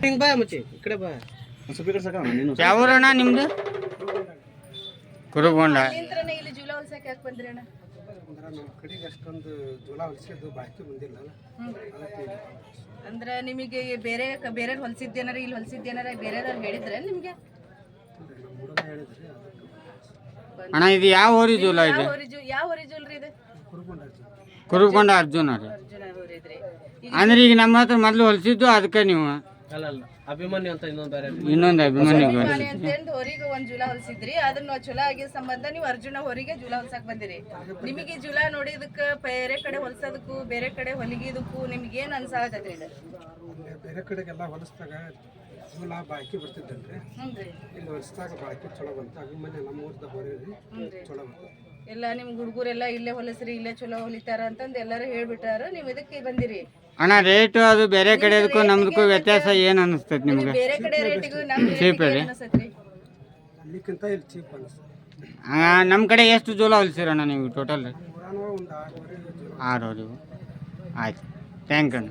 ಹಿಂಗ್ ಬಾ ಮುಚ್ಚಿ ಈ ಕಡೆ ಬಾ ಸ್ವಲ್ಪ ಈ ಕಡೆ ಸಾಕ ನೀನು ಯಾವೂರಣ್ಣ ನಿಮ್ದು? ಕುರುಬೊಂಡ. ಇಲ್ಲಿ ಜೂಲ ಹೊಲ್ಸಕ್ಕೆ ಯಾಕೆ ಬಂದ್ರಿ ಅಣ್ಣ? ನಮ್ಮ ಕಡೆಗೆ ಅಷ್ಟೊಂದು ಜೋಳ ಹೊಲಿಸಿದ್ದು ಬಾಕಿ ಬಂದಿಲ್ಲ ಅಂದ್ರೆ ನಿಮಗೆ ಬೇರೆ ಬೇರೆ ಹೊಲ್ಸಿದ್ದೇನಾರ ಇಲ್ಲಿ ಹೊಲ್ಸಿದ್ದೇನಾರ ಬೇರೆದವ್ರು ಹೇಳಿದ್ರೆ ನಿಮಗೆ? ನಮ್ಮ ಹುಡುಗ ಹೇಳಿದ್ರಿ ಅಣ್ಣ ಇದು ಯಾವ ಹೋರಿ ಜೂಲ ಇದೆ? ಯಾವ ಹೊರಿ ಜೂಲ್ರಿ ಇದು? ಕುರುಬೊಂಡ ಅರ್ಜುನ ರೀ. ಅರ್ಜುನ ಹೊರಿದ್ರಿ. ಅಂದ್ರೆ ಈಗ ನಮ್ಮ ಹತ್ರ ಮೊದ್ಲು ಹೊಲಿಸಿದ್ದು ಅದಕ್ಕೆ ನೀವು ಅಲ್ಲ ಅಭಿಮನ್ಯು ಅಂತ ಇನ್ನೊಂದು ಅಭಿಮನ್ಯು ಅಭಿಮಾನಿ ಅಂತಂದು ಹೊರಿಗೆ ಒಂದ್ ಜೂಲ ಹೊಲ್ಸಿದ್ರಿ. ಅದನ್ನ ಚಲೋ ಆಗಿದ ಸಂಬಂಧ ನೀವು ಅರ್ಜುನ ಹೊರಿಗೆ ಜೂಲ ಹೊಲ್ಸಕ್ ಬಂದಿರಿ. ನಿಮಗೆ ಜೂಲ ನೋಡಿದಕ್ಕ ಬೇರೆ ಕಡೆ ಹೊಲ್ಸೋದಕ್ಕೂ ಬೇರೆ ಕಡೆ ಹೊಲಿಗಿದಕ್ಕೂ ನಿಮ್ಗೆ ಏನ್ ಅನ್ಸಾಗತ್ರಿ? ಇದು ಬೇರೆ ಕಡೆಗೆಲ್ಲ ಹೊಲಿಸಿದಾಗ ಜೂಲ ಬಾಕಿ ಬರ್ತಿದ್ದಲ್ರಿ, ಇಲ್ಲಿ ಹೊಲಿಸಿದಾಗ ಬಾಕಿ ಚಲೋ ಬಂತು. ಅಭಿಮನ್ಯು ನಮ್ಮ ಊರ್ದ ಹೊರೀರಿ ಚಲೋ ಬಂತು. ಎಲ್ಲ ನಿಮ್ ಹುಡುಗರೆಲ್ಲ ಇಲ್ಲೇ ಹೊಲಸ್ರಿ ಇಲ್ಲೇ ಚಲೋ ಹೊಲಿತಾರ ಅಂತಂದ್ ಎಲ್ಲಾರು ಹೇಳ್ಬಿಟ್ಟಾರ. ನೀವು ಇದಕ್ಕೆ ಬಂದಿರಿ. ಅಣ್ಣ ರೇಟು ಅದು ಬೇರೆ ಕಡೆದಕ್ಕೂ ನಮ್ದಕ್ಕೂ ವ್ಯತ್ಯಾಸ ಏನು ಅನಿಸ್ತೈತಿ ನಿಮ್ಗೆ? ಬೇರೆ ಕಡೆ ರೇಟಿಗೂ ನಮ್ಮ ಚೀಪ್ ರೀ. ಅಲ್ಲಿಕ್ಕಿಂತ ಇಲ್ಲಿ ಚೀಪ್ ಅನಿಸ್ತದೆ. ನಮ್ಮ ಕಡೆ ಎಷ್ಟು ಜೋಲ ಹೊಲಿಸಿರಣ್ಣ ನೀವು ಟೋಟಲ್? ಒಂದು 6 6 ಆಯ್ತು. ಥ್ಯಾಂಕ್ ಯು ಅಣ್ಣ.